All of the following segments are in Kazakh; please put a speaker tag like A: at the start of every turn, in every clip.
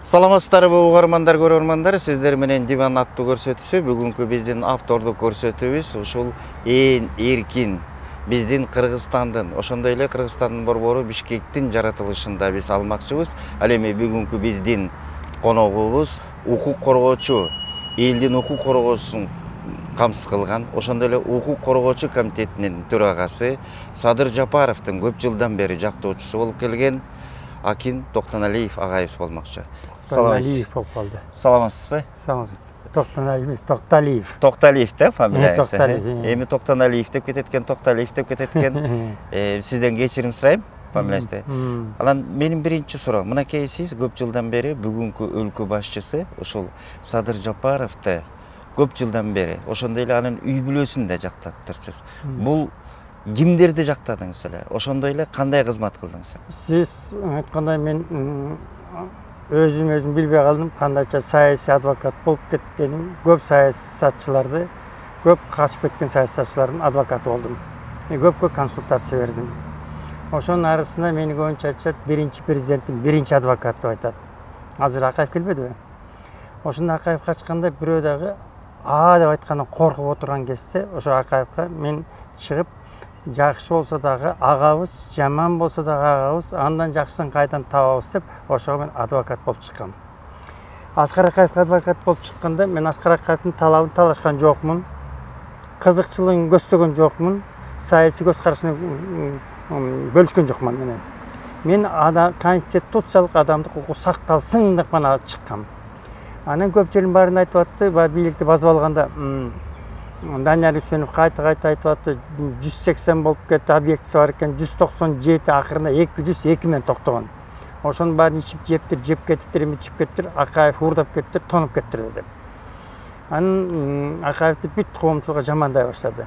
A: Саламатсыздарбы угармандар, көрөрмандар, сиздер менен Диван аттуу көрсөтүүсү. Бүгүнкү биздин автордук көрсөтүүбүз ушул ээн эркин биздин Кыргызстандын, ошондой эле Кыргызстандын борбору Бишкектин жаратылышында биз алмакчыбыз. Ал эми бүгүнкү биздин коногубуз укук коргоочу, элдин укук коргоосун камсыз кылган, ошондой эле укук коргоочу комитетинин төрагасы Садыр Жапаровдун көп жылдан бери жактоочусу болуп келген Акин Токтоналиев агайыбыз болмокчу.
B: Токтоналиев болуп калды.
A: Саламатсызбы?
B: Саламатсыз. Токтоналиев эмес, Токталиев.
A: Токталиев да фамилиясы.
B: Токталиев.
A: Эми Токтоналиев деп кетет экен, Токталиев деп кетет экен. Сизден кечирим сурайм фамилиясы. Анан менин биринчи суроом, мынакей сиз көп жылдан бери бүгүнкү өлкө башчысы ушул Садыр Жапаровду көп жылдан бери ошондой эле анын үй бүлөсүн да жактап турчусуз. Бул кимдерди жактадыңыз эле? Ошондой эле кандай кызмат кылдыңыз?
B: Сиз айткандай мен өзүм билбей калдым, кандайча саясий адвокат болуп кеткеним. Көп саясатчыларды, көп качып кеткен саясатчылардын адвокаты болдум. Көпкө консультация бердим. Ошонун арасында мени көбүнчө айтышат, биринчи президенттин биринчи адвокаты деп айтат. Азыр Акаев келбедиби? Ошондо Акаев качканда бирөө дагы деп айткандан коркуп отурган кезде, ошо Акаевка мен чыгып, жакшы болсо дагы агабыз, жаман болсо дагы агабыз, андан жакшысын кайдан табабыз деп, ошого мен адвокат болуп чыккам. Аскар Акаевка адвокат болуп чыкканда мен Аскар Акаевдин талабын талашкан жокмун, кызыкчылыгын көздөгөн жокмун, саясий көз карашын бөлүшкөн жокмун менен. Мен конституциялык адамдык укук сакталсын деп гана чыккам. Анан көп жердин баарын айтып атты, бийликти базып алганда Данияр Үсенов кайта айтып атты, 180 болуп кетти, объектisi бар экен, 197 акырында 202 менен токтогон. Ошонун баарын ичип жеп кетиптир, ичип кеттир, Акаев уурдап кеттир, тонуп кеттир деди. Анан Акаевди бүт коомчулукка жамандай баштады.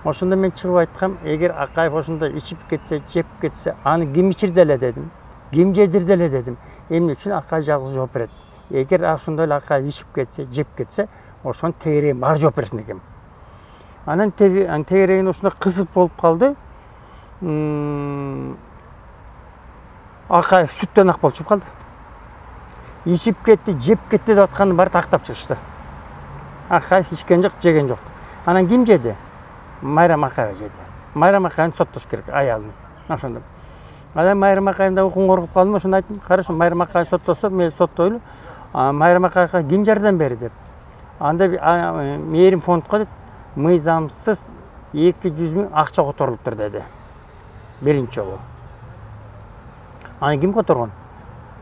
B: Ошондо мен чыгып айткам, эгер Акаев ошондой ичип кетсе, жеп кетсе, аны ким ичирди эле дедим. Ким жедирди эле дедим. Эмне үчүн Акаев жалгыз жооп берет. Эгер ошондой эле Акаев ичип кетсе, жеп кетсе, ошонун тегерегин бар жооп берсин дегем. Анан тегерегин ушундай кызып болуп калды. Акаев сүттөн ак болуп чыгып калды. Ичип кетти, жеп кетти деп атканын баары тактап чыгышты. Акаев ичкен жок, жеген жок. Анан ким жеди? Майрам Акаева жеди. Майрам Акаевди соттош керек, аялын. Ошондо. Анан Майрам Акаевдин да укугун коргоп калдым, ошондо айттым, хорошо, Майрам Акаев соттосо, мен соттойлу. Майрам Акаевга ким жардам берди деп. Анда мээрим фондко дейт, мыйзамсыз 200 миң акча которулуптур деди. Биринчи жолу. Аны ким которгон?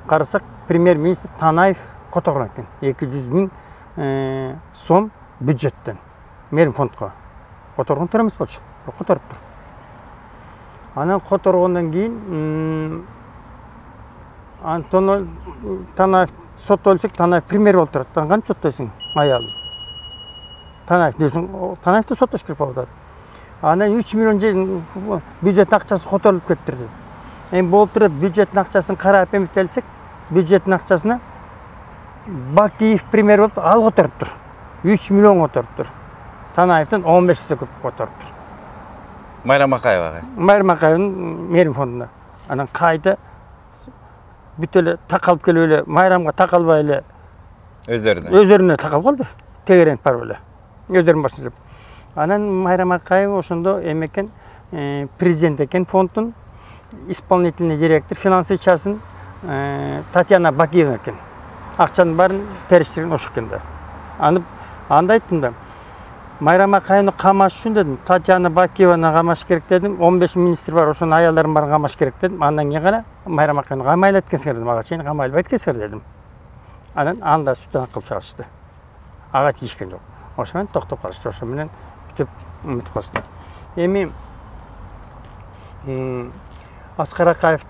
B: Карасак, премьер-министр Танаев которгон экен. 200 миң сом бюджеттен. Мээрим фондко. Которгон тур эмес болчу. Которуптур. Анан которгондон кийин Антон Танаев соттолсек, Танаев премьер болуп турат. Кантип соттойсуң аялын? Танаевди соттош керек болуп атат. Анан 3 миллион бюджеттин акчасы которулуп кеттир деди. Эми болуп турат, бюджеттин акчасын карап эмиттелсек, бюджеттин акчасына Бакиев премьер болуп, ал которуптур. 3 миллион которуптур. Танаевдин 15 эсе көп которуптур.
A: Майрам Акаевага.
B: Майрам Акаевдин мээрим фондунда. Анан кайда бүт эле такалып келип эле, Майрамга такалбай эле өздөрүнө такалып калды. Тегеренип барып эле. Өздөрүнүн башын изеп. Анан Майрам Акаев ошондо экен, президент экен фонддун исполнительный директор, финансовый частын Татьяна Бакиева экен. Акчанын баарын териштирген ошо экен да. Анда айттым да, Майрам Акаевди камаш үчүн дедим, Татьяна Бакиеваны камаш керек дедим, 15 министр бар, ошонун аялдарын баарын камаш керек дедим. Андан кийин гана Майрам Акаевди камайлап кеткенсиңер дедим, ага чейин камайлабайт экенсиңер дедим. Анан анда сүттөн ак кылып чыгышты. Ага тийишкен жок. Ошо менен токтоп калышты, ошо менен бүтүп үмүт кылышты. Эми Аскар Акаев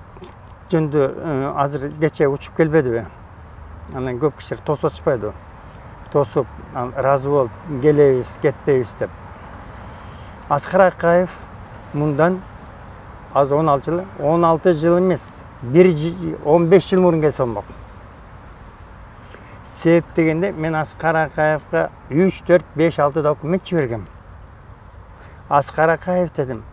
B: жөнүндө азыр кечээ учуп келбедиби? Анан көп кишилер тосуп атышпайбы? Тосуп, разы болуп, келебиз, кетпейбиз деп. Аскар Акаев мындан азыр 16 жыл эмес, 15 жыл мурун келсе болмок. Себеп дегенде мен Аскар Акаевка 3, 4, 5, 6 документ жібергем. Аскар Акаев дедім.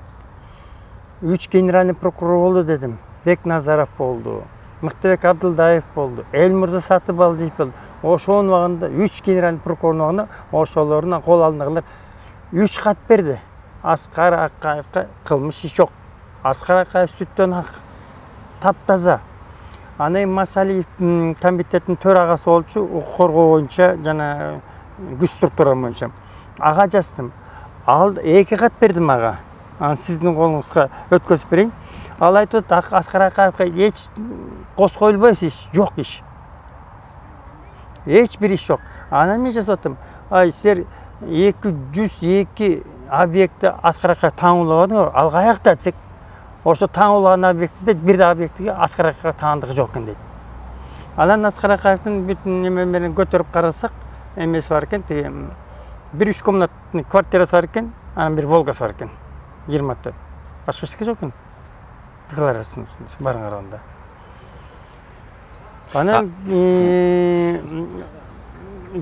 B: 3 генеральный прокурор болды дедім. Бекназаров болды. Мықтыбек Абдылдаев болды. Элмырза Сатыбалдиев болды. Ошоның уақытында 3 генеральный прокурордың уақытында ошолорунан кол алдындагылар 3 хат берди. Аскар Акаевка кылмыш иш жок. Аскар Акаев сүттөн ак. Таптаза. Анай Масалиев комитеттин төрагасы болчу, укук коргоо боюнча жана күч структура боюнча. Ага жаздым. Ал 2 хат бердим ага. Аны сиздин колуңузга өткөзүп берейин. Ал айтып атат, Аскар Акаевка эч кос коюлбайт иш жок иш. Эч бир иш жок. Анан мен жазып аттым. Ай силер 202 объектти Аскар Акаев таңуулабадыңар, ал каякта десек, ошо таңуулган объектиде бир да объектиге Аскар Акаев таандыгы жок экен дейт. Анан Аскар Акаевдин бүтүн немелерин көтөрүп карасак, эмеси бар экен, тиги бир 3 комнатный квартирасы бар экен, анан бир Волгасы бар экен. 24. Башка эчтеке жок экен. Декларацияны барыңар анда. Анан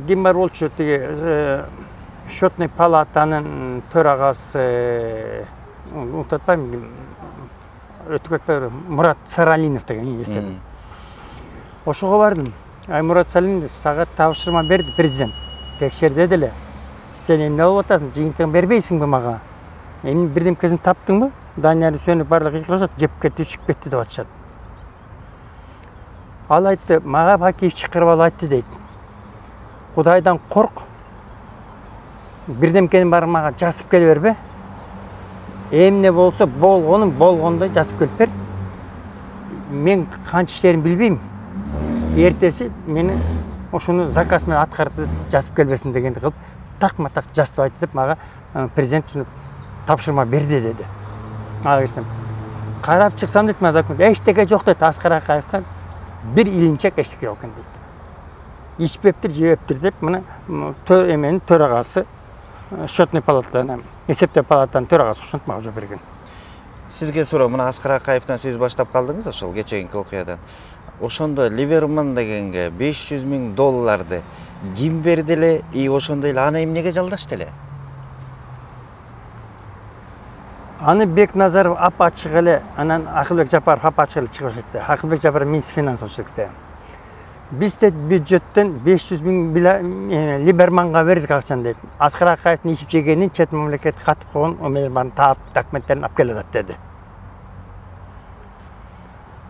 B: ким бар болчу, тиги счетный палатанын төрагасы, унутпайм, өтүп кетпей, Мурат Саралинов деген эстедим. Ошого бардым. Ай Мурат Саралинов сага тапшырма берди президент. Текшер деди эле. Сен эмне болуп атасың? Жыйынтыгын бербейсиңби мага? Эми бирдемкесин таптыңбы? Данияр Үсөнов барлыгы кыйкырышат, жеп кетти, чыгып кетти деп атышат. Ал айтты, мага Бакиев чакырып алып айтты дейт. Кудайдан корк. Бирдемкени барып мага жазып келе бербе. Эмне болсо болгонун болгондой жазып келип бер. Мен канча иштерин билбейм. Эртеси мени ошону заказ менен аткарып жазып келбесин дегенди кылып, такма-так жазып айтты деп мага президент тапшырма берди деди. Ага кирсем. Карап чыксам дейт, мына документ эчтеке жок дейт. Аскар Акаевка бир илинчек эчтеке жок экен дейт. Ичпептир, жебептир деп мына эменин төрагасы счетный палатадан, эсептөө палатанын төрагасы ушинтип мага жооп берген.
A: Сизге суроо, мына Аскар Акаевден сиз баштап калдыңыз ошол кечеги окуядан. Ошондо Либерман дегенге $500,000 ким берди эле, и ошондой эле аны эмнеге жалдашты эле?
B: Аны Бекназаров ап-ачык эле, анан Акылбек Жапаров ап-ачык эле чыгып кетти. Акылбек Жапаров министр финанс учреждения. Биз де бюджеттен 500,000 Либерманга бердик акчаны дейт. Аскар Акаевдин ичип жегенин чет мамлекет катып койгон омелер барын таап документтерин алып келе жатат деди.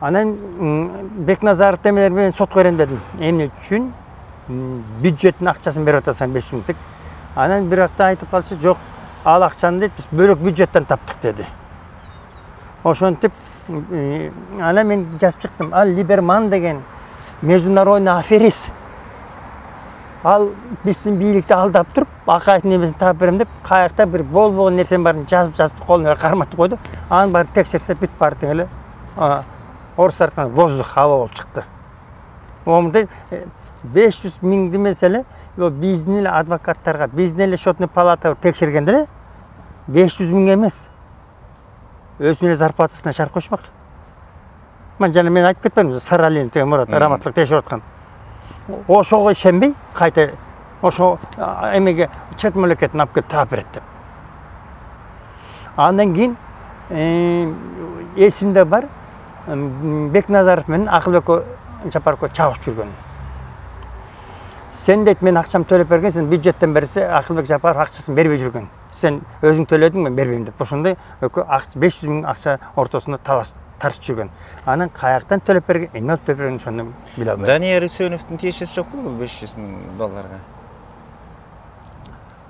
B: Анан Бекназаров демелер менен сотко берем дедим. Эмне үчүн бюджеттин акчасын берип атасың 500,000. Анан бирокта айтып калса, жок, ал акчаны дейт биз бөлөк бюджеттен таптык деди. Ошентип анан мен жазып чыктым. Ал Либерман деген международный аферист. Ал биздин бийликти алдап туруп, Акаевдин немесин таап берем деп, каякта бир болбогон нерсенин баарын жазып колуна карматып койду. Анын баарын текшерсе бүт баары эле орустар айткан воздух, хаба болуп чыкты. Омда 500,000 меселе биздин эле адвокаттарга, биздин эле счетный палата текшергенде эле 500,000 эмес. Өзүнүн эле зарплатасына чарп кошмак. Жана мен айтып кетпедимби, Саралин деген Мурат раматтык текшерип аткан. Ошого ишенбей, кайта ошо эмеге чет мамлекеттин алып келип таап берет деп. Андан кийин эсимде бар, Бекназаров менен Акылбек Жапаровго чабышып жүргөн. Сен дейт, мен акчамды төлөп берген, сен бюджеттен берсе, Акылбек Жапаров акчасын бербей жүргөн. Сен өзүң төлөдүң, мен бербейм деп. Ошондой 500,000 акча ортосунда тарсып жүргөн. Анан каяктан төлөп берген, эмне төлөп берген ошону биле албайм.
A: Данияр Үсөновдун тиешеси жокпу бул $500,000?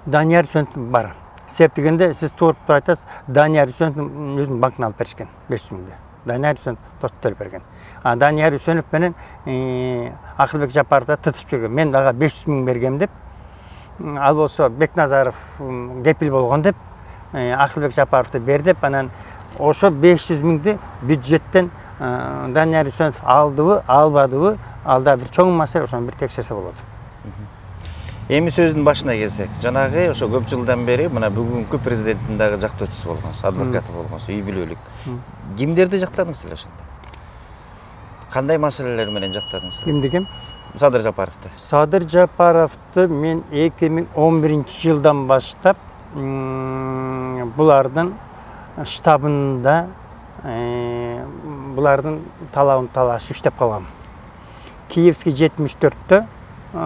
B: Данияр Үсөнов бар. Себеп дегенде сиз туруп айтасыз, Данияр Үсөновдун өзүнүн банкына алып беришкен 500,000. Данияр Үсөнов төлөп берген. Данияр Үсөнов менен Акылбек Жапаровду тытышып жүргөн. Мен ага 500,000 бергем деп, ал болсо Бекназаров кепил болгон деп, Акылбек Жапаровду бер деп, анан ошо 500,000 бюджеттен Данияр Үсөнов алдыбы, албадыбы, алда бир чоң маселе, ошону бир текшерсе болот.
A: Эми сөздүн башына келсек, жанагы ошо көп жылдан бери мына бүгүнкү президенттин дагы жактоочусу болгонсуз, адвокаты болгонсуз, үй бүлөлүк. Кимдерди жактадыңыз эле ошондо? Кандай маселелер менен жактадыңыз?
B: Ким деген?
A: Садыр Жапаровду?
B: Садыр Жапаровду мен 2011-жылдан баштап булардын штабында булардын талабын талашып иштеп калгам. Киевский 74-тө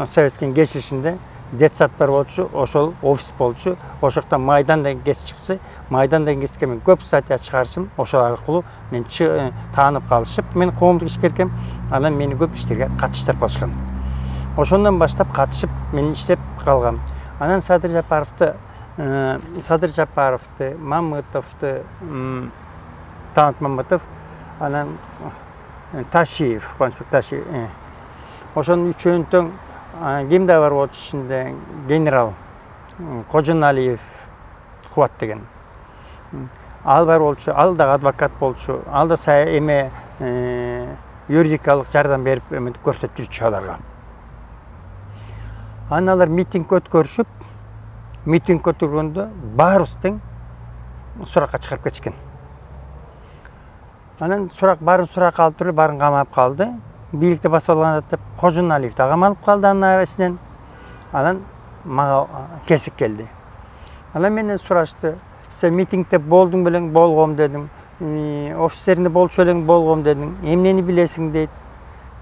B: Советский кечилишинде детсад бар болчу, ошол офис болчу. Ошокто майдандан кез чыксы, майдандан кезге мен көп статья чыгарышым, ошол аркылуу мен таанып калышып, мен коомдук ишкеркем, анан мени көп иштерге катыштырып калышкан. Ошондон баштап катышып мен иштеп калгам. Анан Садыр Жапаровду, Мамытовду, Танат Мамытов, анан Ташиев, Кубанычбек Ташиев. Ошонун үчөөнүн тең ким да бар болчу ичинде генерал Кожоналиев Кубат деген. Ал бар болчу, ал да адвокат болчу, ал да эме юридикалык жардам берип көрсөтүп жүрчү аларга. Анан алар митинг өткөрүшүп, митинг өткөргөндө баарыбыз тең суракка чыгарып кетишкен. Анан барын суракка алып туруп, барын камап калды. Бийликте басып алган деп Кожоналиевди камалып калды анын арасынан. Анан мага кесик келди. Анан менден сурашты: "Сен митингде болдуң белең?" "Болгом" дедим. "Офистеринде болчу элең?" "Болгом" дедим. "Эмнени билесиң?" дейт.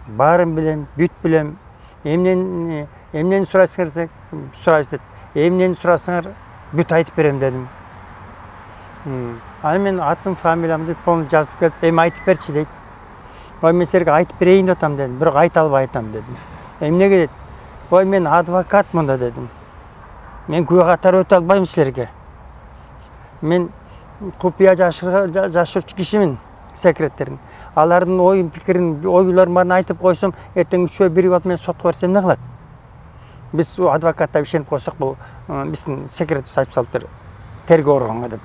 B: "Баарын билем, бүт билем. Эмнени сурайсыңар?" "Сурайсыз" дейт. "Эмнени сурасаңар, бүт айтып берем" дедим. Анан мен атым, фамилиямды полный жазып келип, "Эми айтып берчи" дейт. "Ой, мен силерге айтып берейин деп атам" дедим. "Бирок айта албай атам" дедим. "Эмнеге?" дейт. "Ой, мен адвокатмын да" дедим. "Мен күбө катары өтө албайм силерге. Мен купуя жашырчу кишимин, секреттерин. Алардын ой пикирин, ойлорун баарын айтып койсом, эртең үчөө биригип мен сотко берсем эмне кылат? Биз адвокатта ишенип койсок, бул биздин секреттерибиз айтып салыптыр, тергөө органга деп.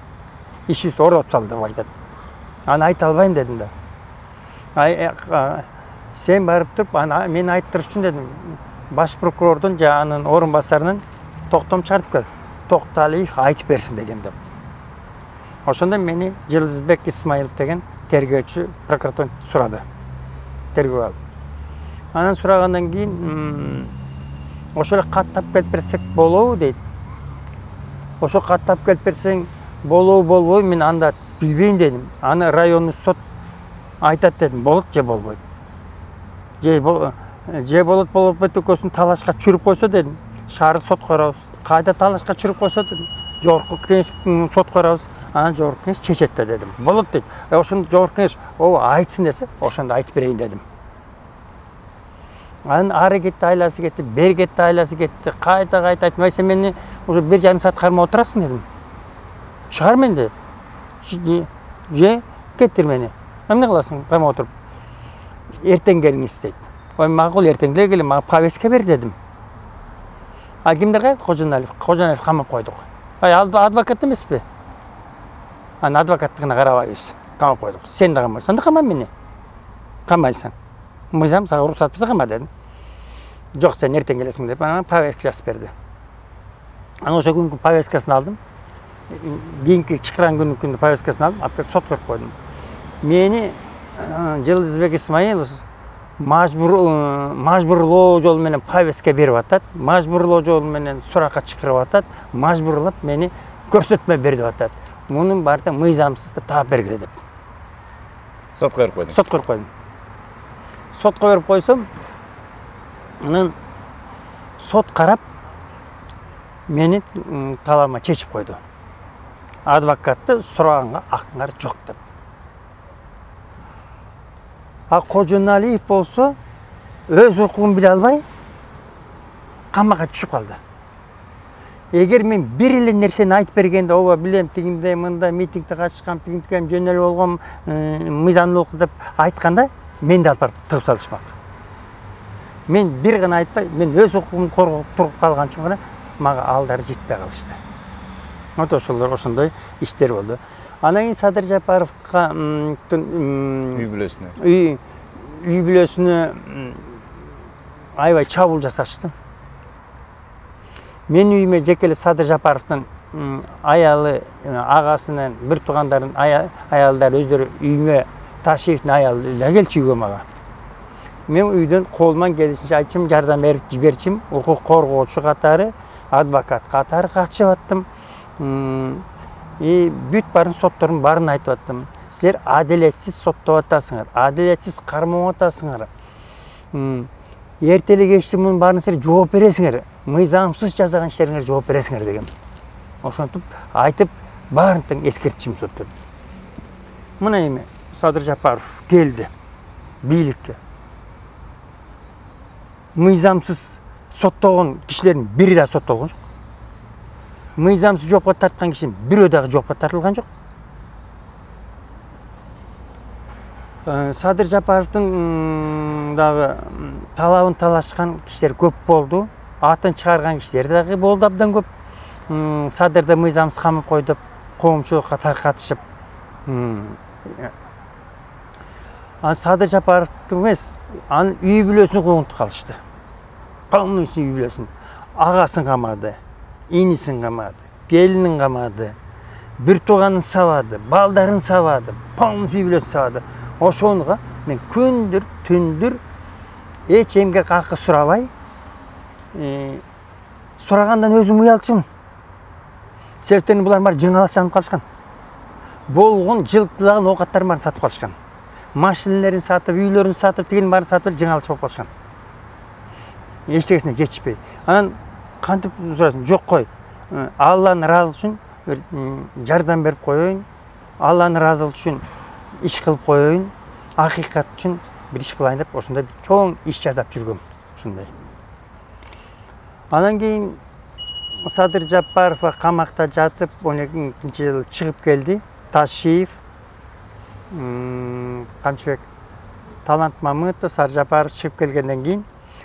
B: Ишибизди ордотуп салды деп айтат. Аны айта албайм дедим да. Сен барып туруп, мен айтып туруш үчүн дедим, баш прокурордун же анын орун басарынын токтом чыгарып кел. Токталиев айтып берсин деген деп. Ошондо мени Жылдызбек Исмаилов деген тергөөчү прокуратурадан сурады. Тергөө алып. Анан сурагандан кийин ошол каттап келип берсек болобу дейт. Ошо каттап келип берсең болобу болбойбу, мен анда билбейм дедим. Аны районный сот айтат дедим. Болот же болбойт. Же болот болбойт экөөсүн талашка чүрүп койсо дедим. Шаардык сот коебуз. Кайда талашка чүрүп койсо дедим. Жогорку кеңеш сот коебуз. Анан жогорку кеңеш чечет да дедим. Болот дейт. Ошондо жогорку кеңеш айтсын десе, ошондо айтып берейин дедим. Анан ары кетти, айласы кетти, бери кетти, айласы кетти. Кайта айтты. "Сен мени уже 1,5 саат кармап отурасың" дедим. "Чыгар мени" деди. "Же кеттир мени. Эмне кыласың кармап отуруп?" "Эртең келиңиз" дейт. "Ой, макул, эртең деле келем, мага повестка бер" дедим. "А кимдер кайда?" Кожоналиев камап койдук. "Ал адвокат эмеспи?" "Анын адвокаттыгына карабайбыз. Камап койдук. Сен да камайсың." "Анда кама мени. Камайсың. Мыйзам сага уруксат берсе кама" дедим. "Жок, сен эртең келесиң" деп анан повестка жазып берди. Анан ошо күнкү повесткасын алдым. Кийинки чыккан күнүнүн повесткасын алдым, алып келип сотко берип койдум. Мени Жылдызбек Исмаилов мажбурлоо жолу менен повестка берип атат, мажбурлоо жолу менен суракка чакырып атат, мажбурлап мени көрсөтмө берип атат. Мунун баары да мыйзамсыз деп таап бергиле деп.
A: Сотко берип койдум.
B: Сотко берип койдум. Сотко берип койсом, анан сот карап мени талабыма чечип койду. Адвокатты сураганга акыңар жок деп. А Кожоналиев болсо өз укугун биле албай камакка түшүп калды. Эгер мен бир эле нерсени айтып бергенде, "Ооба билем, тигинде мында митингде катышкам, тигинде жөн эле болгом, мыйзамдуулук" деп айтканда, менди алып барып тыгып салышмак. Мен бир гана айтпай, мен өз укугумду коргоп туруп калган үчүн гана мага алдары жетпей калышты. Вот ошондой иштер болду. Анан кийин Садыр Жапаровго үй бүлөсүнө аябай чабуул жасашты. Мен үйүмө жеке эле Садыр Жапаровдун аялы, агасынын, бир туугандардын аялдары өздөрү үйүмө Ташиевдин аялы да келчү үйгө мага. мен үйдөн колуман келишинче айтчым, жардам берип жиберчим, укук коргоочу катары, адвокат катары катышып аттым. Бүт барын соттордун барын айтып аттым. Силер адилетсиз соттоп атасыңар, адилетсиз кармап атасыңар. Эртеле кечти мунун баарына силер жооп бересиңер. Мыйзамсыз жасаган иштериңерге жооп бересиңер дегем. Ошентип айтып баарын тең эскертчим соттон. Мына эми Садыр Жапаров келди бийликке. Мыйзамсыз соттогон кишилердин бири да соттолгон жок. Мыйзамсыз жоопко тарткан кишинин бирөө дагы жоопко тартылган жок. Садыр Жапаровдун дагы талабын талашкан кишилер көп болду. Атын чыгарган кишилер дагы болду абдан көп. Садырды мыйзамсыз камап кой деп коомчулукка таркатышып. Садыр Жапаровдун эмес, анын үй бүлөсүн куугунтуп калышты. Полностью үй бүлөсүн. Агасын камады, инисин камады, келинин камады, бир тууганын сабады, балдарын сабады, полностью үй бүлөсүн сабады. Ошонуга мен күндүр, түндүр эч эмге какы сурабай, сурагандан өзүм уялчумун. Себептен булар бар жыңалашанып калышкан. Болгон жылтылаган оокаттарын баарын сатып калышкан. Машинелерин сатып, үйлөрүн сатып, тигин баарын сатып жыңалышып болуп калышкан. Эчтегесине жетишпей. Анан кантип сурасың? Жок кой. Алланын ыраазылыгы үчүн жардам берип коеюн. Алланын ыраазылыгы үчүн иш кылып коеюн. Акыйкат үчүн бир иш кылайын деп ошондой бир чоң иш жасап жүргөм. Ушундай. Анан кийин Садыр Жапаров камакта жатып 12-жылы чыгып келди. Ташиев, Камчыбек, Талант Мамытов, Садыр Жапаров чыгып келгенден кийин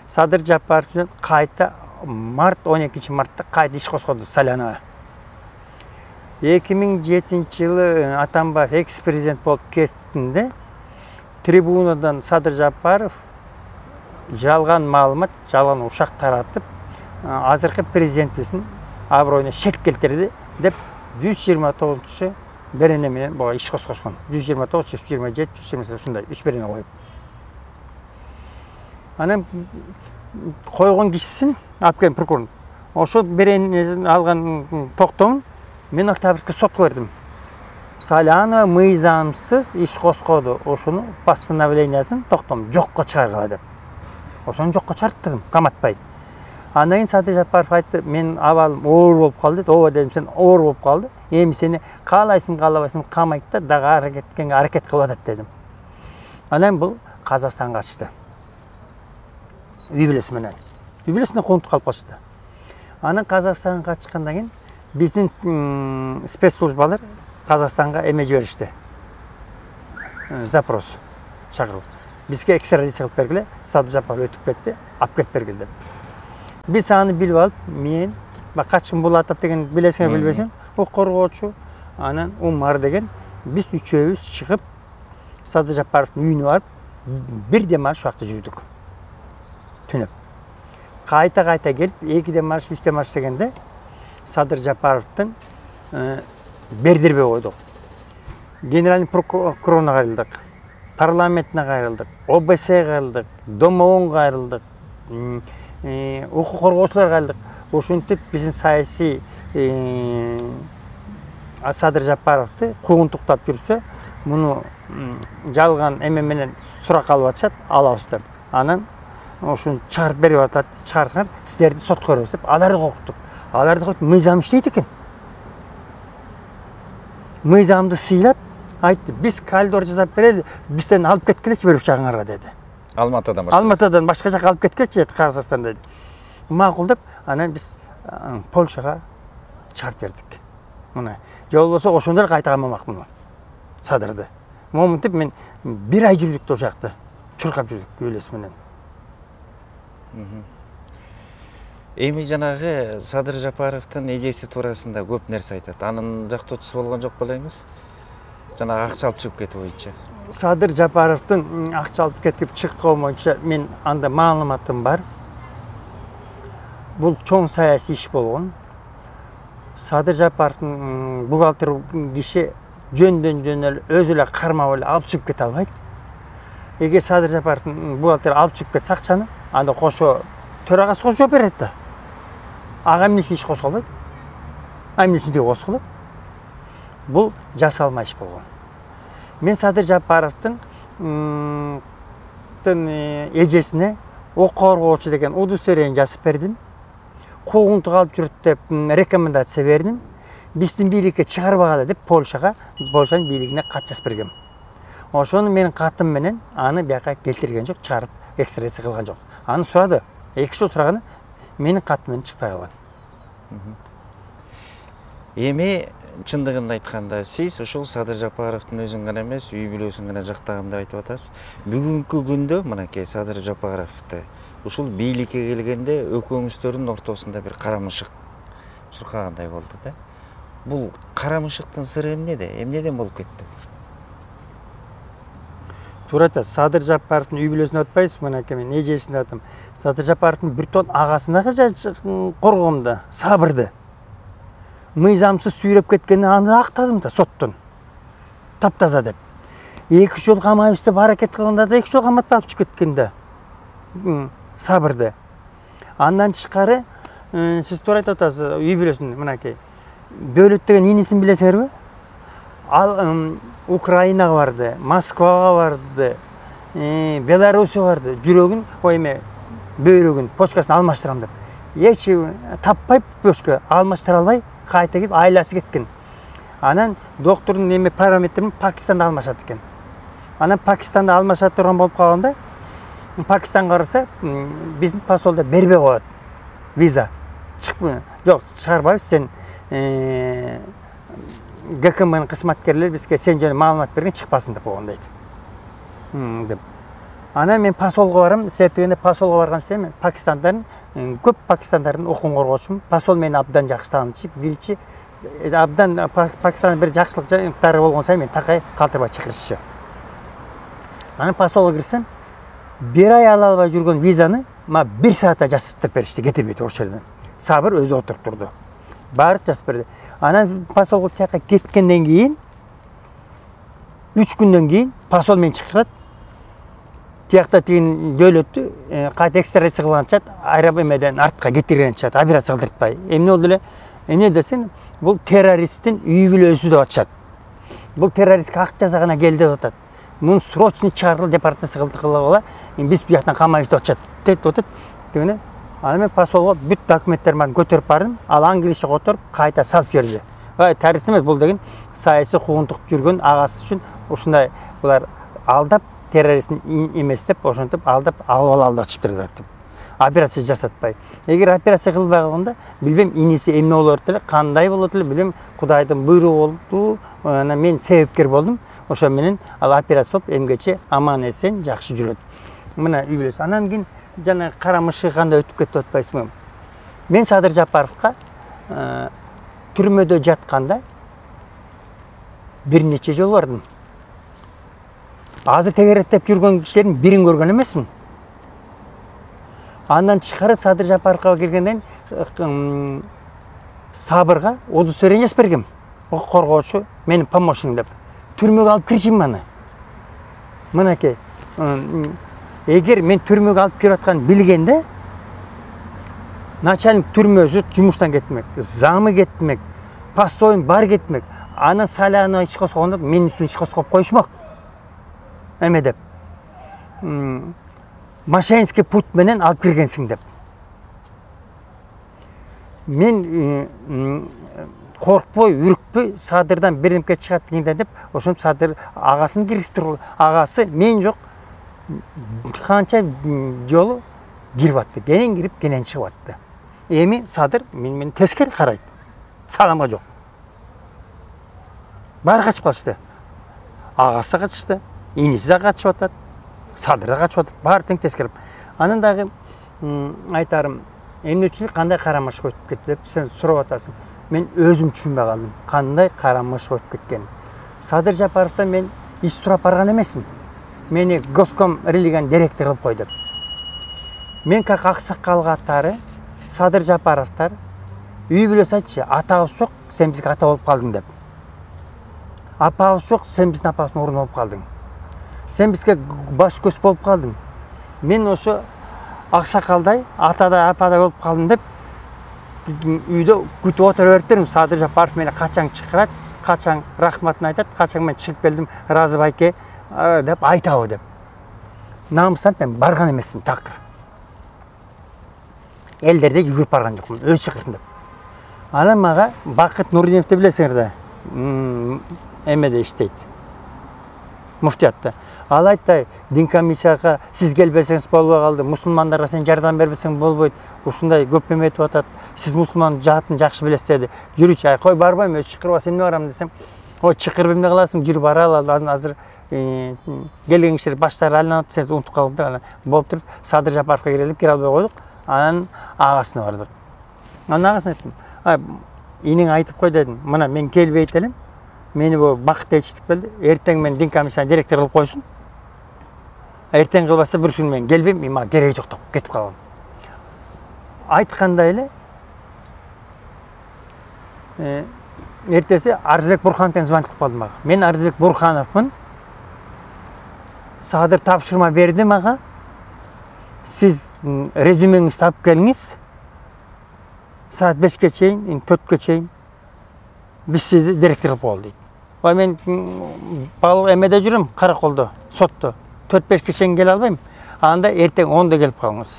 B: Садыр Жапаров кайта март 12-мартта кайта иш козгоду Салянова. 2007-жылы Атамбаев экс-президент болуп кеткенде трибунадан Садыр Жапаров жалган маалымат, жалган ушак таратып, азыркы президентисин аброюна шек келтирди деп 129 берене менен буга иш козгошкон. 129, 127, 128 ушундай 3 берене коюп. Анан койгон кишисин алып келген прокурор. Ошо беренесин алган токтомун мен Октябрьский сотко бердим. Салянова мыйзамсыз иш козгоду. Ошону постановлениясын токтом жокко чыгаргыла деп. Ошону жокко чыгарттырдым, каматпай. Андан кийин Садыр Жапаров айтты, мен абалым оор болуп калды. Ооба дедим, сен оор болуп калды. Эми сени каалайсың, каалабайсың камайт да дагы аракет кылып атат дедим. Анан бул Казакстанга качты. Үй бүлөсү менен. Үй бүлөсүнө контуп калып калышты. Анан Казакстанга качкандан кийин биздин спецслужбалар Казакстанга эме жиберишти. Запрос чакыруу. Бизге экстрадиция кылып бергиле, Садыр Жапаров өтүп кетти, алып кетип бергиле деп. Биз аны билип алып, мен Качкын Булатов деген билесиңер билбесиң, укук коргоочу, анан Умар деген биз үчөөбүз чыгып Садыр Жапаровдун үйүнө барып, бир демалыш убакта жүрдүк. Түнөп. Кайта келип, 2 демалыш, 3 демалыш дегенде Садыр Жапаровдун бердирбей койдук. Генеральный прокуроруна кайрылдык, парламентине кайрылдык, ОБС кайрылдык, Домоонго кайрылдык, укук коргоочуларга кайрылдык. Ошентип биздин саясий Садыр Жапаровду куугунтуктап жүрсө, муну жалган эме менен сурак алып атышат, алабыз деп. Анан ошону чыгарып берип атат, чыгарсаңар силерди сотко беребиз деп аларды коркуттук. Аларды коюп мыйзам иштейт экен. Мыйзамды сыйлап айтты, биз коридор жасап берели, бизден алып кеткилечи бир учагыңарга деди. Алматадан башка жака алып кеткилечи деди, Казакстан деди. Макул деп, анан биз Польшага чыгарып бердик. Мына жол болсо ошондой кайта камамакмын Садырды. Моментип мен 1 ай жүрдүк да ошакта. Чуркап жүрдүк үйлөс менен.
A: Эми жанагы Садыр Жапаровдун эжеси туурасында көп нерсе айтат. Анын жактоочусу болгон жок белеңиз? Жанагы акча алып чыгып кетүү боюнча.
B: Садыр Жапаровдун акча алып кетип чыкканы боюнча мен анда маалыматым бар. Бул чоң саясий иш болгон. Садыр Жапаровдун бухгалтер киши жөндөн эле өзү эле кармап эле алып чыгып кете албайт. эгер Садыр Жапаровдун бухгалтери алып чыгып кетсе акчаны, анда кошо төрагасы кошо берет да. Ага эмне үчүн иш козголбойт? Эмне үчүн тиги козголот? Бул жасалма иш болгон. Мен Садыр Жапаровдун эжесине ок коргоочу деген удостоверение жазып бердим. Куугунтук алып жүрүт деп рекомендация бердим. Биздин бийликке чыгарбагыла деп Польшанын бийлигине кат жазып бергем. Ошону менин катым менен аны бияка келтирген жок, чыгарып экстрадиция кылган жок. Аны сурады. 2 жыл сураганы менин катым менен чыкпай калган.
A: Эми чындыгында айтканда сиз ушул Садыр Жапаровдун өзүн гана эмес, үй бүлөсүн гана жактагам деп айтып атасыз. Бүгүнкү күндө мынакей Садыр Жапаровду ушул бийликке келгенде экөөңүздөрдүн ортосунда бир карамышык чуркагандай болду да. Бул карамышыктын сыры эмнеде? Эмнеден болуп кетти?
B: Туура айтасыз. Садыр Жапаровдун үй бүлөсүн атпайсыз, мынакей мен эжесин атам. Садыр Жапаровдун бир тон агасына коргомду, Сабырды. Мыйзамсыз сүйрөп кеткенин аны актадым да соттон. Таптаза деп. 2 жыл камайбыз деп аракет кылганда да 2 жыл каматпай алып чыгып кеткен да. Сабырды. Андан тышкары сиз туура айтып атасыз, үй бүлөсүн мынакей. Бөлөт деген инисин билесиңерби? Ал Украинага барды, Москвага барды, Беларусия барды. Жүрөгүн, эме бөйрөгүн, почкасын алмаштырам деп. Эч таппай почка алмаштыра албай кайта келип айласы кеткен. Анан доктордун эме параметрин Пакистанда алмашат экен. Анан Пакистанда алмашат турган болуп калганда, Пакистанга барса, биздин посолдо бербей коет. Виза. Жок, чыгарбайбыз, сен ГКМнын кызматкерлери бизге сен жөнүндө маалымат берген, чыкпасын деп койгон дейт. Анан мен посолго барам, себеп дегенде посолго барган сайын Пакистандардын көп Пакистандардын укугун коргоочумун. Посол мени абдан жакшы таанычы, билчи. Абдан Пакистандын бир жакшылыктары болгон сайын мен такай калтырбай чакырышчы. Анан посолго кирсем, 1 ай ала албай жүргөн визаны ма 1 саатта жасатып беришти, кетирбейт ошол жерден. Сабыр өзү отуруп турду. Баары жасап берди. Анан посолго тияка кеткенден кийин 3 күндөн кийин посол мени чакырат. Тиякта тигин дөөлөттү кайта экстрадиция кылганчат, аэропортдон артка кетиргенчат, операция кылдыртпай. Эмне болду эле? Эмне десең, бул террористтин үй бүлөсү деп атышат. Бул террористке ак жазагына келди деп атат. Мун срочный чыгарыл депортация кылгыла, биз бияктан камайбыз деп атышат. Деп атат. Дегене, аны мен посолго бүт документтерин барын көтөрүп бардым. Ал аңгириши которуп кайта салып жиберди. Террорист эмес, бул деген саясий куугунтук жүргөн агасы үчүн ушундай булар алдап террористин эмес деп, ошентип алдап алып атышыптыр деп. Операция жасатпай. Эгер операция кылбай калганда, билбем иниси эмне болот эле, кандай болот эле, билем Кудайдын буйругу болду. Анан мен себепкер болдум. Ошо менен ал операция болуп, эмгече аман эсен жакшы жүрөт. Мына үй бүлөсү. Анан кийин жана карамышы кандай өтүп кетти атпайсызбы? Мен Садыр Жапаровго түрмөдө жатканда бир нече жол бардым. Азыр тегереттеп жүргөн кишилердин бирин көргөн эмесмин. Андан тышкары Садыр Жапаровго киргенден Сабырга удостоверение жазып бергем. Ок коргоочу менин помощник деп. Түрмөгө алып кирчим аны. Мынакей. Эгер мен түрмөгө алып кирип атканын билгенде, начальник түрмөсү жумуштан кетмек, замы кетмек, постоин бар кетмек. Анан саляны иш козгондо менин үстүмө иш козгоп коюшмак. Эме деп. Мошеннический путь менен алып киргенсиң деп. Мен коркпой, үркпөй, Садырдан бирдемке чыгат дегенде деп, ошентип Садыр агасын киргизип туруп, агасы мен жок канча жолу кирип атты. Кенен кирип, кенен чыгып атты. Эми Садыр мен тескери карайт. Саламга жок. Баары качып калышты. Агасы да качышты, иниси да качып атат, Садыр да качып атат, баары тең тескери. Анан дагы айтарым, эмне үчүн кандай карамышка өтүп кетти деп сен сурап атасың. Мен өзүм түшүнбөй калдым, кандай карамышка өтүп кеткен. Садыр Жапаровдон мен иш сурап барган эмесмин. Мени Госком религиянын директору кылып койду. Мен как аксакал катары Садыр Жапаровдор үй бүлөсү айтчы, атабыз жок, сен бизге ата болуп калдың деп. Апабыз жок, сен биздин апабыздын ордуна болуп калдың. Сен бізге баш көз болып қалдың. Мен осы ақсақалдай, атадай, ападай болып қалдым деп, үйде күтіп отырып өрттерім. Садыр Жапаров мені қачаң шықырады, қачаң рахматын айтады, қачаң мен шығып келдім, разы байке деп айтауы деп. Намыстан мен барған емеспін тақыр. Елдерде жүгіріп барған жоқпын, өз шықырсын деп. Ана маға Бақыт Нұрдиновты білесіңдер да, эмеде іштейді, муфтиятта. Ал айттай, дин комиссияға сіз келбесеңіз болбой қалды, мұсылмандарға сен жардам бербесең болбойды, осындай көп еметіп атады, сіз мұсылман жатын жақшы білесіз деді. Жүруші, қой барбайым, өз шықырба, сен не барам десем, о шықыр білме қаласың, жүріп бара алады, азыр келген кішілер баштары алынады, сен ұмытып қалды, болып тұрып, Садыр Жапаровқа кереліп, кер албай қойдық, анан ағасына бардық. Анан ағасына айттым, енең айтып қой дедім, мына мен келбей етелім, мені бұл бақыт етшітіп келді, ертең мен дин комиссияны директор қылып қойсын, ертең қылбаса бір күн мен келбейм, маған керегі жоқ деп кетіп қалған. Айтқандай еле, ертесі Арызбек Бурхановтан звонок қылып қалды маға. Мен Арызбек Бурхановпын, Садыр тапшырма берді маға, сіз резюмеңіз тап келіңіз, saat 5'e çeyin, 4'e çeyin, biz sizi direktör қылып қойдық дейді. Ой, мен балық эмеде жүрім, қарақолда, сотта. 4-5'e çeyin келе албаймын. Анда ертең 10'da келіп қалыңыз.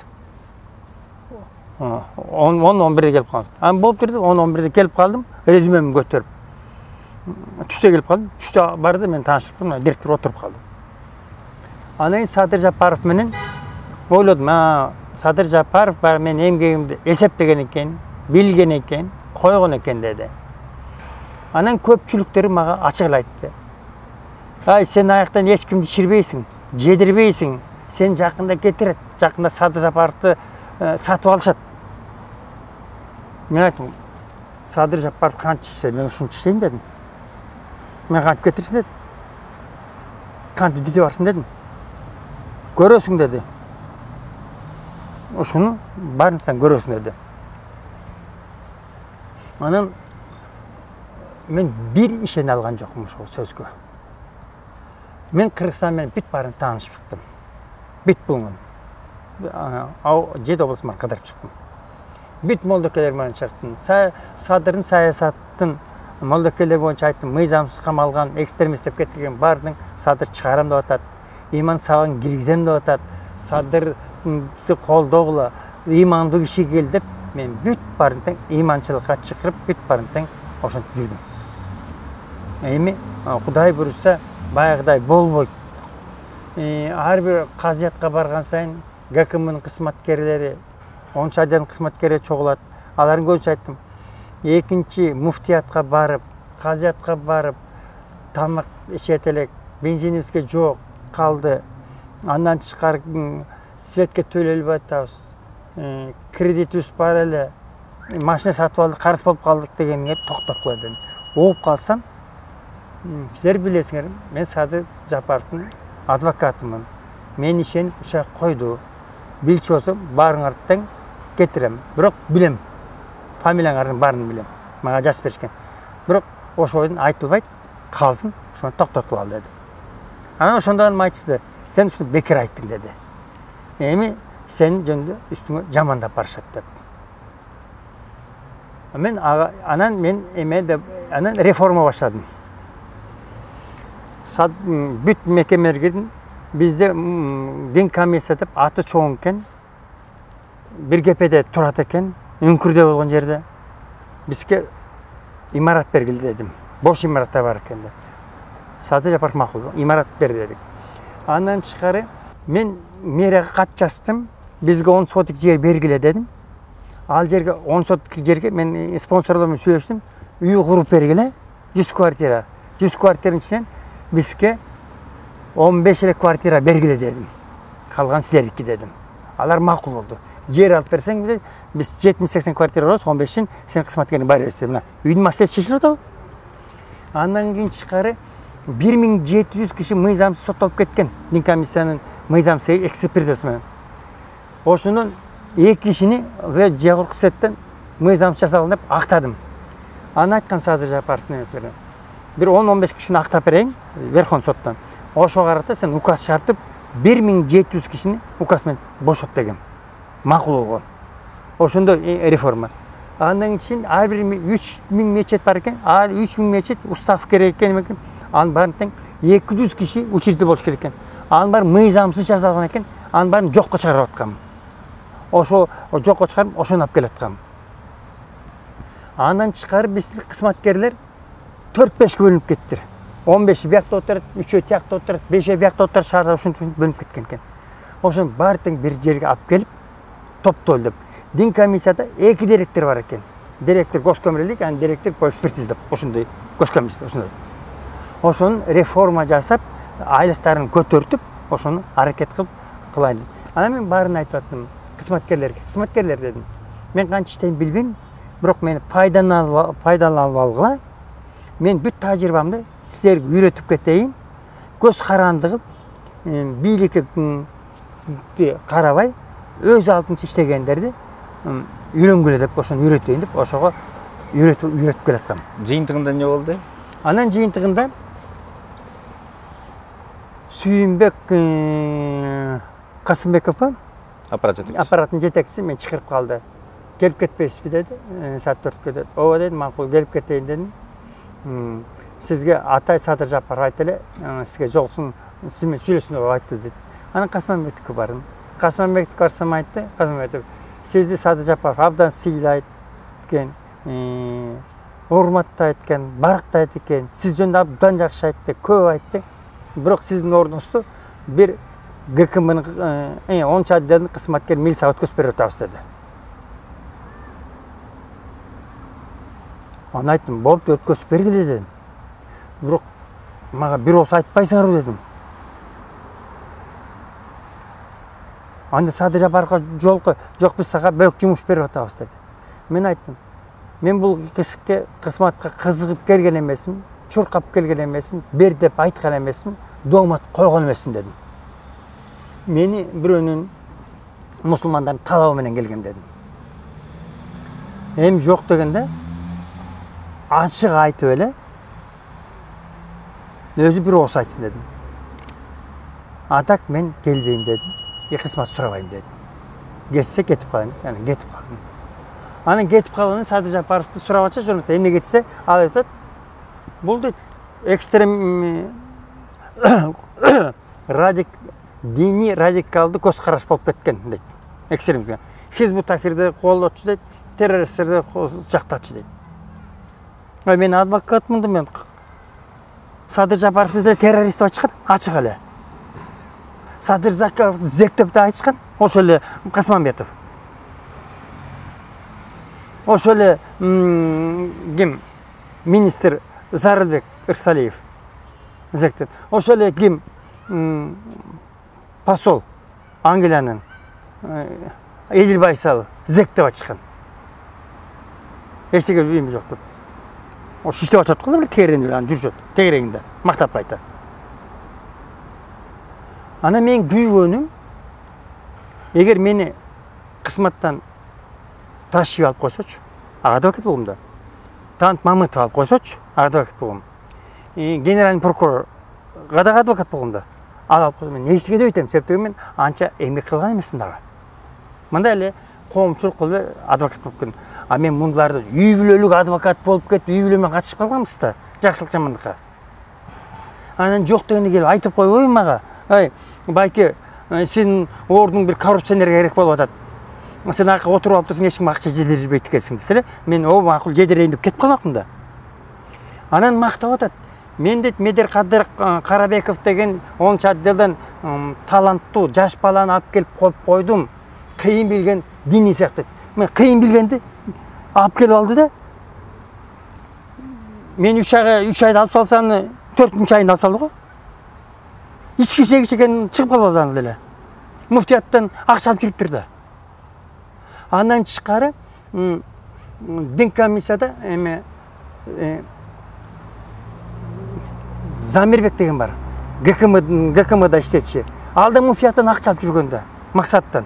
B: 10-11'de келіп қалыңыз. Ан болып тұрды, 10-11'de келіп қалдым, резюмемі көтеріп. Түсте келіп қалдым, түсте барды, мен танышып тұрмын, директор отырып қалдым. Анан Садыр Жапаров менен ойладым, Садыр Жапаров бар мен емгегімді есептеген екен, білген екен, қойған екен деді. Анан көпчүліктері маға ашық айтты. Ай, сен аяқтан ешкімді шірбейсің, жедірбейсің, сен жақында кетірет, жақында Садыр Жапаровты сатып алышат. Мен айттым, Садыр Жапаров қанша ішсе, мен ұшын ішсейін дедім. Мен қанша кетірсін дедім. Қанша дете барсың дедім. Көресің деді. Ұшыны барын сен көресің деді. Анан мен bir işen алған жоқпын сол сөзге. Мен Қырғызстанмен бит барын танышып шықтым. Бит болған. Жет облысынан қыдырып шықтым. Бит молдокелермен шықтым. Садырдың саясаттың молдокелер бойынша айттым. Мыйзамсыз қамалған, экстремист деп кетілген бардың Садыр шығарам деп атады. Иман саған кіргізем деп атады. Садырды қолдауға иманды кіші кел деп мен бүт барынтың иманшылыққа шықырып, бүт барынтың ошын жүрдім. Эми Құдай бұйырса баяғыдай болбойт. Әрбір қазиятқа барған сайын ГКМ-нің қызметкерлері, 10 айдан қызметкері чоғылады. Аларын көзінше айттым. Екінші муфтиятқа барып, қазиятқа барып, тамақ ішетелек, бензинімізге жоқ қалды. Андан шығар светке төлеліп атабыз. Кредитіміз бар әлі, машина сатып алдық, қарыз болып қалдық дегенге тоқтап қойдым. Оғып қалсам, сіздер білесіңер, мен Садыр Жапаровтың адвокатымын. Мен ішен ұшақ қойды. Білші болсам, барыңардтан кетірем. Бірақ білем, фамилияңардың барын білем. Маға жас берішкен. Бірақ ошы ойдың айтылбайды, қалсын, шуан тоқтатып ал деді. Ана ошондағын айтышты, сен үшін бекер айттың деді. Эми сен жөнді үстіңе жамандап барышат деп. Анан мен реформа башладым. Бүт мекемелерден бізде дин комиссия деп аты чоң екен, бір кепеде тұрат екен, үңкірде болған жерде бізге имарат бергілді дедім. Бош имараттар бар екен де. Садыр Жапаров мақұл, имарат бер дедік. Андан шығары мен мэрияға хат жаздым, бізге 10 сотық жер бергіле дедім. Ал жерге 10 сотық жерге мен спонсорлармен сөйлештім, үй құрып бергіле 100 квартира. 100 квартираның ішінен бізге 15 квартира бергіле дедім. Қалған сілердікі дедім. Алар мақұл болды. Жер алып берсең, біз 70-80 квартира орыз, 15-шін сен қызметкерін бар өстіп. Үйдің мәселесі шешіліп отау. Андан кейін шығары 1700 кіші мыйзамсыз сотталып кеткен. Дин комиссияның мыйзамсыз экспертизасымен. Ошының 2 кішіні Жегор Құсеттен мыйзамсыз жасалған деп ақтадым. Аны айтқан Садыр Жапаровтың өздері. Bir 10-15 kişinin ақтап берейін, Верхон соттан. ошого карата сен указ чыгартып 1700 кишини указ менен бошот деген макул болгон. Ошондой реформа. Андан кийин ар бир 3000 мечет бар экен. Ар 3000 мечет устав керек экен. Анын баарын тең 200 киши учитель болуш керек экен. Анын баары мыйзамсыз жасалган экен. Анын баарын жокко чыгарып аткам. Ошо жокко чыгарып ошону алып келаткам. Андан чыгарып биз кызматкерлер 4-5 бөлүнүп кеттир. 15 биякта отурат, 3 тиякта отурат, 5 биякта отурат, шаарда ушинтип бөлүнүп кеткен экен. Ошону баары тең бир жерге алып келип топтолдуп. Дин комиссияда 2 директор бар экен. Директор госкомрелик, анан директор по экспертизе деп ошондой госкомиссия ошондой. Ошону реформа жасап, айлыктарын көтөртүп, ошону аракет кылайын. Анан мен баарын айтып аттым кызматкерлерге. Кызматкерлер дедим. Мен канча иштейин билбейм, бирок мени пайдаланып алгыла. Мен бүт тажрыйбамды силерге үйрөтүп кетейин. Көз карандыгы бийликке карабай, өз алдынча иштегендерди үйрөнгүлө деп ошону үйрөтөйүн деп ошого үйрөтүп келаткам.
A: Жыйынтыгында эмне болду?
B: Анан жыйынтыгында Сүйүнбек Касымбеков аппараттын жетекчиси мен чакырып калды. Келип кетпейсизби деди. Саат 4-кө деди. Ооба дедим, макул келип кетейин дедим. Сизге Атай Садыр Жапаров айтты эле, сизге жолсун, сиз менен сүйлөшсүн деп айтты деди. Анан Касымбекке бардым. Касымбекке барсам айтты, Касымбек сизди Садыр Жапаров абдан сыйлайт экен, урматтайт экен, барктайт экен, сиз жөнүндө абдан жакшы айтты, көп айтты. Бирок сиздин ордуңузду бир ГКМнын 10 отделдин кызматкер милицияга өткөзүп берип атабыз деди. Аны айттым, болуп өткөзүп бергиле дедим. Бирок мага бир ооз айтпайсыңарбы дедим. Анда Садыр Жапаровго жолку жок, биз сага бөлөк жумуш берип атабыз деди. Мен айттым, мен бул кызматка кызыгып келген эмесмин, чуркап келген эмесмин, бер деп айткан эмесмин, доомат койгон эмесмин дедим. Мени бирөөнүн мусулмандардын талабы менен келгем дедим. Эми жок дегенде ачык айтып эле өзү бир ооз айтсын дедим. Атак мен келбейм дедим. Кызмат сурабайм дедим. Кетсе кетип калайын, яны кетип калдым. Анан кетип калганда Садыр Жапаровду сурабачы жөнөттү. Эмне кетсе, ал айтат, бул дейт дини радикалды көз караш болуп кеткен дейт. Экстремизмге. Хизбут Тахирди колдочу дейт, террористтерди жактачу дейт. Мен адвокатмын да, мен Садыр Жапаровду деле террорист деп айтышкан, ачык эле. Садыр Жапаровду зектеп да айтышкан, ошо эле Касмамбетов. Ошо эле ким? Министр Зарылбек Ирсалиев зектеп. Ошо эле ким? Посол Англиянын Эдил Байсал зектеп айтышкан. Эчтеке билбейм жок деп. Ошо иштеп атат го, бир тегеренип анан жүрүшөт. Тегереңинде мактап кайта. Ана мен күйгөнүм, эгер мени кызматтан Ташиев алып койсочу, ага адвокат болгом да. Тант Мамытов алып койсочу, ага адвокат болгом. Генеральный прокурор да адвокат болгом да. Ал алып койсо мен эчтеке деп айтам, себеби мен анча эмгек кылган эмесмин дагы. Мындай эле коомчулук кылып адвокат болуп кеттим. А мен мундуларды үй бүлөлүк адвокат болуп кетип, үй бүлөмө катышып калганбыз да, жакшылык жамандыкка. Анан жок дегенде келип айтып койбойбу мага? Ай, байке, сенин ордуң бир коррупционерге керек болуп атат. Сен акы отуруп алып турсуң, эч ким акча жедирбейт экенсиң десе эле, мен о макул жедирейин деп кетип калмакмын да. Анан мактап атат. Мен дейт Медер Кадыр Карабеков деген 10 отделден таланттуу жаш баланы алып келип коюп койдум. Кыйын билген дини сыяктуу. Мен кыйын билгенди алып келип алды да. Мен 3 айда алып салсаны 4-нче айында алып салды го. Ички чегиш экен чыгып калбады аны деле. Муфтияттан акча алып жүрүптүр да. Андан тышкары дин комиссияда эме Замирбек деген бар. ГКМда иштечи. Ал да муфтияттан акча алып жүргөн да. Максаттан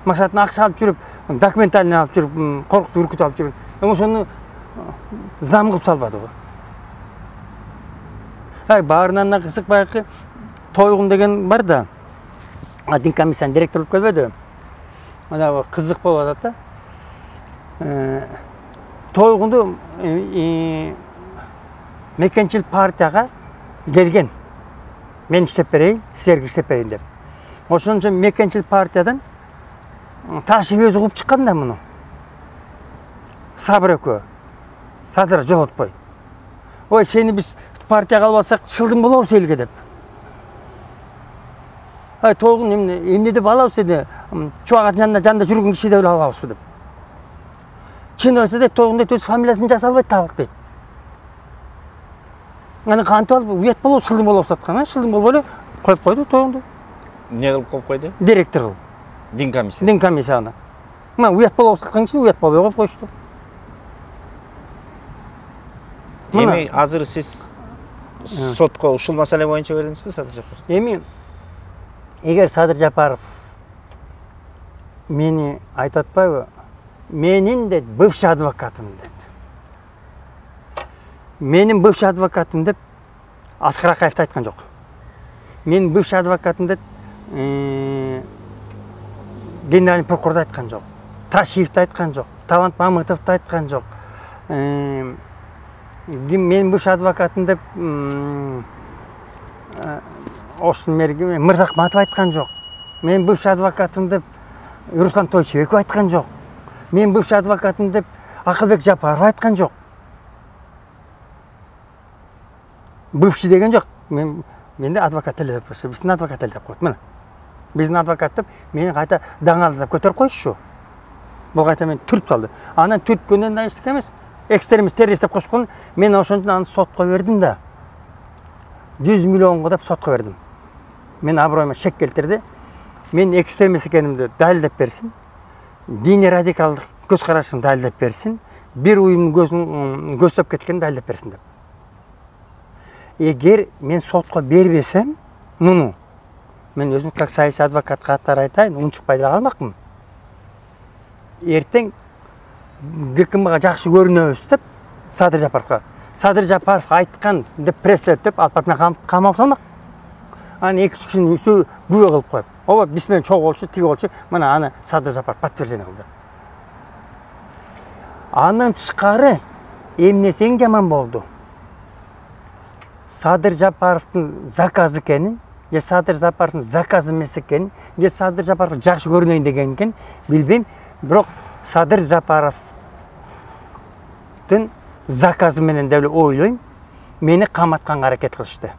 B: акча алып жүрүп, документальный алып жүрүп, коркутуп үркүтүп алып жүргөн. Ошону зам кылып салбады го. Баарынан да кызык баягы Тойгун деген бар да. Дин комиссиянын директору болуп келбеди. Мына кызык болуп атат да. Тойгунду мекенчил партияга келген. Мен иштеп берейин, силерге иштеп берейин деп. Ошон үчүн мекенчил партиядан Ташип өзү кууп чыккан да муну. Сабыр экөө. Садыр жолотпой. Ой, сени биз партияга алып алсак шылдым болобуз элге деп. Тойгун эмне деп алабыз сени? Чубагаттын жанында жүргөн киши деп алабызбы деп. Чын болсо дейт, Тойгун дейт, өз фамилиясын жаза албайт талык дейт. Аны кантип алып уят болобуз, шылдым болобуз аткан, шылдым болбой эле коюп койду Тойгунду.
A: Эмне кылып коюп койду?
B: Директор кылып.
A: Дин комиссия.
B: Дин комиссияны. Мына уят болобуз аткан киши уят болбой коюп коюшту.
A: Эми азыр сиз сотко ушул маселе боюнча бердиңизби, Садыр Жапаров?
B: Эми эгер Садыр Жапаров мени айтып атпайбы? Менин дейт, бывший адвокатым дейт. Менин бывший адвокатым деп Аскар Акаевди айткан жок. Менин бывший адвокатым деп генеральный прокурорду айткан жок. Ташиевди айткан жок. Талант Мамытовду айткан жок. Менин бывший адвокатым деп Мырзахматов айткан жок. Менин бывший адвокатым деп Руслан Тойчебеков айткан жок. Менин бывший адвокатым деп Акылбек Жапаров айткан жок. Бывший деген жок. Менде адвокат эле деп койсо, биздин адвокат эле деп коет. Мына. Биздин адвокат деп мени кайта даңалдап көтөрүп койчу. Бул кайта мени түртүп салды. Анан түрткөндөн да эчтеке эмес. Экстремист, террорист деп кошкон, мен ошон үчүн аны сотко бердим да. 100 миллионго деп сотко бердим. Мен аброюма шек келтирди. Мен экстремист экенимди далилдеп берсин. Диний радикалдык көз карашымды далилдеп берсин. Бир уюмдун көздөп кеткенин далилдеп берсин деп. Эгер мен сотко бербесем, муну мен өзүм как саясий адвокат катары айтайын, унчукпай деле калмакмын. Эртең ГКМга жакшы көрүнөбүз деп Садыр Жапаровго. Садыр Жапаров айткан деп пресслеп алып барып мен камап салмак. Аны 2-3 күн күбө кылып коюп. Ооба биз менен чогуу болчу, тиги болчу. Мына аны Садыр Жапаров подтверждение кылды. Андан тышкары эмнеси эң жаман болду? Садыр Жапаровдун заказы экенин, же Садыр Жапаровдун заказы эмес экенин, же Садыр Жапаров жакшы көрүнөйүн деген экен, билбейм. Бирок Садыр Жапаровдун заказы менен деле ойлойм, мени каматканга аракет кылышты.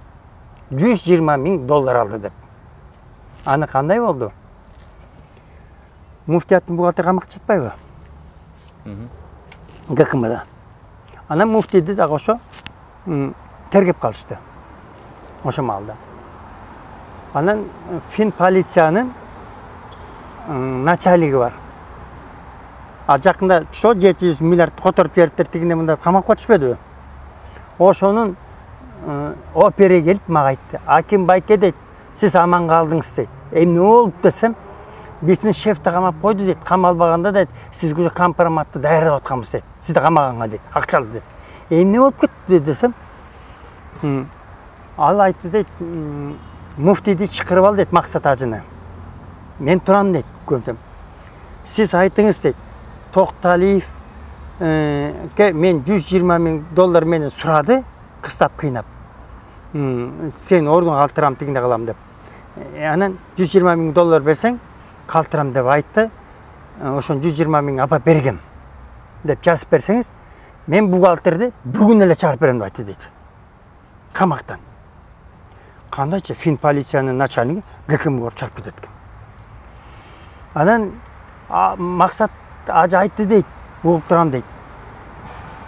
B: $120 000 алды деп. Аны кандай болду? Муфтияттын бухгалтер камакка жатпайбы? ГКМда. Анан муфтийди дагы ошо тергеп калышты. Ошо маалда. Анан Фин полициянын начальниги бар. Жакында 700 миллиард которуп бериптир тигине мында камакка түшпөдүбү? Ошонун опери келип мага айтты. Аким байке дейт, сиз аман калдыңыз дейт. Эмне болуп десем, биздин шефти камап койду дейт. Камалбаганда дейт, сизге уже компроматты даярдап атканбыз дейт. Сизди камаганга дейт, акчалы дейт. Эмне болуп кетти десем, ал айтты дейт, муфтийди чакырып ал дейт, Максат Ажыны. Мен турам дейт, көмтөм. Сиз айтыңыз дейт, Токталиев мен $120 000 менен сурады, кыстап кыйнап. Сен ордуңа калтырам тигинде калам деп. Анан $120 000 берсең, калтырам деп айтты. Ошон $120 000 апа бергем деп жазып берсеңиз, мен бухгалтерди бүгүн эле чыгарып берем деп айтты дейт. Камактан. Кандайча Фин полициянын начальниги ГКМге барып чыгарып кетет экен. Анан Максат Ажы айтты дейт, угуп турам дейт.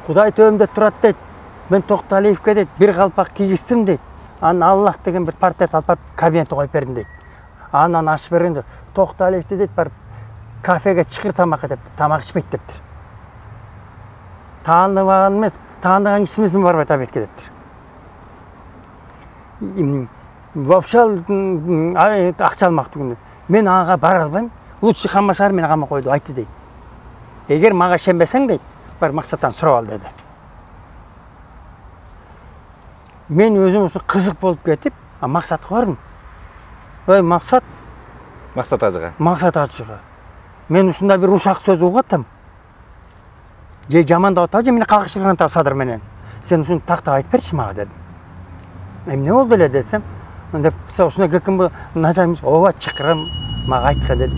B: Кудай төбөмдө турат дейт. Мен Токталиевке дейт, бир калпак кийгиздим дейт. Анан Аллах деген бир портрет алып барып кабинетке коюп бердим дейт. Анан ашып бергенде Токталиевди дейт барып кафеге чыкыр тамакка депти. Тамак ичпейт дептир. Тааныбаган эмес, тааныган кишимизин барбайт табетке дептир. Вообще акча алмак түгүнү. Мен ага бара албайм. Лучше камасар мени кама койду, айтты дейт. Эгер мага ишенбесең дейт, бар Максаттан сурап ал деди. мен өзім осы қызық болып кетіп, мақсатқа бардым. Ой, мақсат
A: ажыға.
B: Мақсат ажыға. Мен ұшында бір ушақ сөз ұғаттым. Же жаманда отау, же мені қалқышырған тау садыр менен. Сен ұшын тақта айтып берші маға дедім. Не ол біле десем, ұшына ГКМ начальник ова чықырым маға айтқа деді.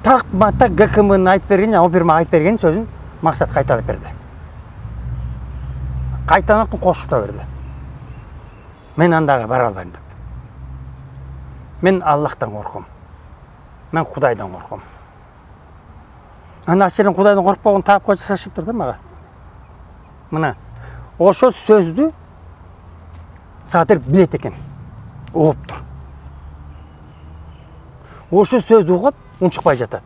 B: Тақ ГКМ-ны айтып берген, ол бір маға айтып берген сөзін мақсат қайталап берді. Қайтанақтың қосып та берді. Мен андаға бара алайын деп. Мен Аллахтан қорқым. Мен Құдайдан қорқым. Ана сенің Құдайдан қорқпауын тап қойса шашып тұрды маға. Мына, ошо сөзді Садыр білет екен. Оғып тұр. Ошо сөзді оғып, ұншықпай жатады.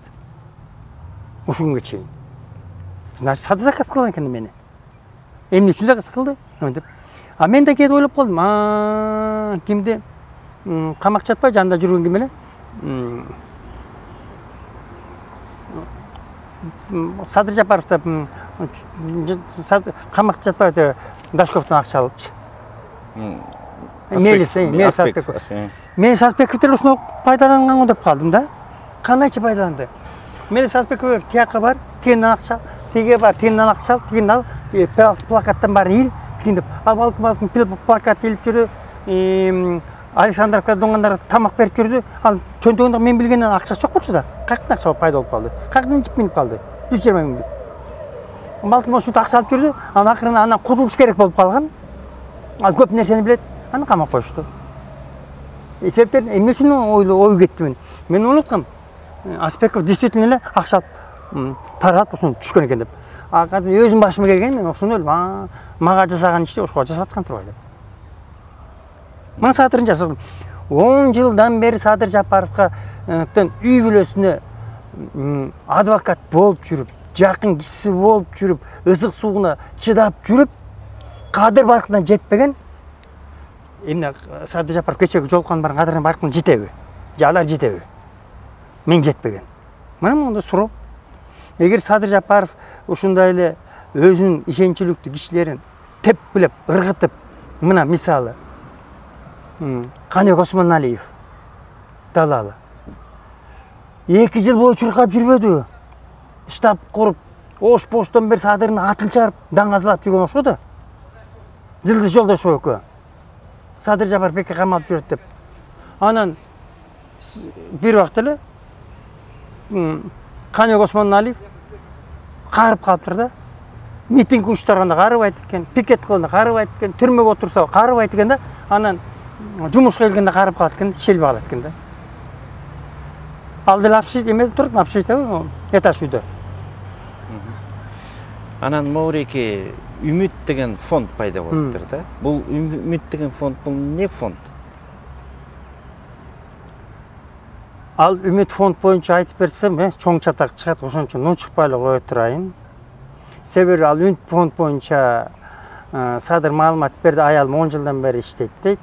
B: Ошы күнге чейін. Значит, Садыр заказ қылған екен мені. Емне үшін заказ қылды? А мен де кеді ойлап қалдым. Кімде қамақ жатпай, жанында жүрген кемелі. Садыр Жапаровта қамақ жатпай, Дашковтан ақша алыпшы. Мелис Сатбеков. Мен Сатбековтер осыны пайдаланған деп қалдым да. Қандайша пайдаланды? Мелис Сатбеков тияққа бар, тегеннен ақша, теге бар, тегеннен ақша ал, тегеннен ал, плакаттан бар ел, тегендеп. Ал балқым плакат еліп жүрі, Александровка доңғандар тамақ беріп жүрді. Ал чөнтегінде мен білгеннен ақша жоқ болшы да. Қақтың ақша пайда болып қалды. Қақтың жіп меніп қалды. 120 мыңдық. Балқым осыны ақша алып жүрді. Ал ақырына анан құтылыш керек болып қалған. Ал көп нәрсені біледі. Аны қамап қойышты. Себептен емне үшін ой кетті мен. Мен ұлытқам. Аспеков действительно ақша алып, пара алып осыны түшкен екен деп. Өзім башыма келген мен осыны өліп, маға жасаған іште осыға жасатқан тұрғай деп. Мен Садырын жасадым. 10 жылдан бері Садыр Жапаровқа үй бүлесіне адвокат болып жүріп, жақын кісі болып жүріп, ызық суығына чыдап жүріп, Қадыр Барқынан жетпеген. Емне Садыр Жапаров кечеге жолыққан барын Қадыр Барқынан жетеуі. Жалар жетеуі. Мен жетпеген. Мына мұнда сұрау. Егер Садыр Жапаров ушундайлы өзүнүн ишенчиликтүү кишилерин теп билеп, ыргытып, мына мисалы Канек Осмоналиев далалы 2 жыл бою чуркап жүрбөдү. Штаб куруп, ош поштон бери Садырдын атын чарып, даңазлап жүргөн ошо да. Жылдыз жолдош экөө. Садыр Жапаров бекке камалып жүрөт деп. Анан бир убакыт эле Канек Осмоналиев карып калыптыр да. Митинг уюштурганда карыбайт экен, пикет кылганда карыбайт экен, түрмөгө отурса карыбайт экен да. Анан жумушка келгенде карып калат экен, шелби алат экен да. Ал деле апшит эмеде туруп, апшитабы, этаж үйдө.
A: Анан Мауреке Үмүт деген фонд пайда болуптур да. Бул Үмүт деген фонд бул не фонд?
B: Ал Үмүт фонд боюнча айтып берсем, чоң чатак чыгат, ошон үчүн унчукпай эле кое турайын. Себеби ал Үмүт фонд боюнча Садыр маалымат берди, аялым 10 жылдан бери иштейт дейт.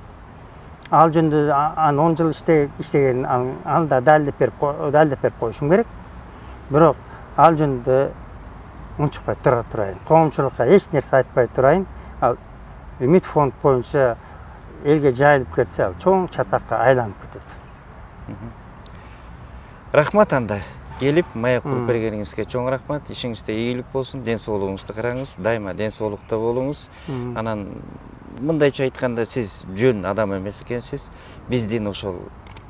B: Ал жөнүндө 10 жыл иштеген анда далилдеп берип коюшум керек. Бирок ал жөнүндө унчукпай тура турайын. Коомчулукка эч нерсе айтпай турайын. Ал Үмүт фонд боюнча элге жайылып кетсе, ал чоң чатакка айланып кетет.
A: Рахмат анда. Келип маяк куруп бергениңизге чоң рахмат. Ишиңизде ийгилик болсун, ден соолугуңузду караңыз, дайыма ден соолукта болуңуз. Анан мындайча айтканда сиз жөн адам эмес экенсиз. Биздин ошол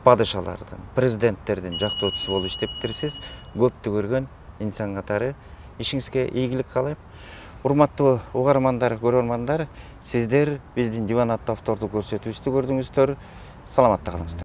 A: падышалардын, президенттердин жактоочусу болуп иштептирсиз. Көптү көргөн инсан катары. Ишиңизге ийгилик каалайм. Урматтуу угармандар, көрөрмандар, сиздер биздин Диван аттуу автордук көрсөтүүбүздү көрдүңүздөр. Саламатта калыңыздар.